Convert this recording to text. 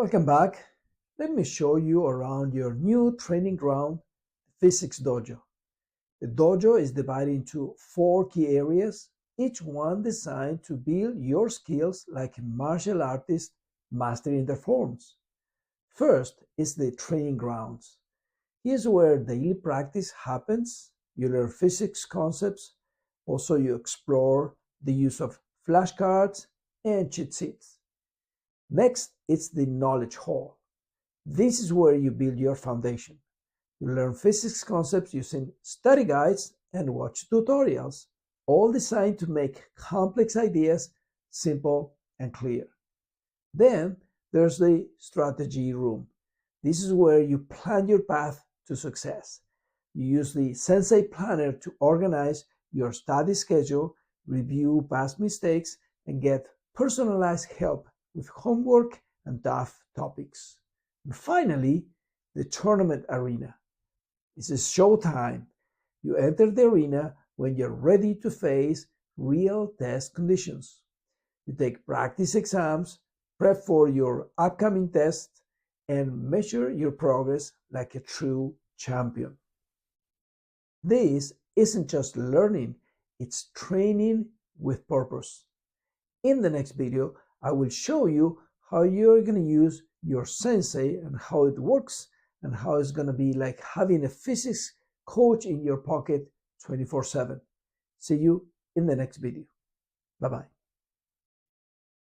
Welcome back. Let me show you around your new training ground, Physics Dojo. The dojo is divided into 4 key areas, each one designed to build your skills like a martial artist mastering their forms. First is the training grounds. Here's where daily practice happens. You learn physics concepts. Also, you explore the use of flashcards and cheat sheets. Next, it's the knowledge hall. This is where you build your foundation. You learn physics concepts using study guides and watch tutorials, all designed to make complex ideas simple and clear. Then there's the strategy room. This is where you plan your path to success. You use the Sensei planner to organize your study schedule, review past mistakes, and get personalized help with homework and tough topics. And finally, the tournament arena. This is showtime. You enter the arena when you're ready to face real test conditions. You take practice exams, prep for your upcoming test, and measure your progress like a true champion. This isn't just learning, it's training with purpose. In the next video, I will show you how you're going to use your Sensei and how it works and how it's going to be like having a physics coach in your pocket 24/7. See you in the next video. Bye-bye.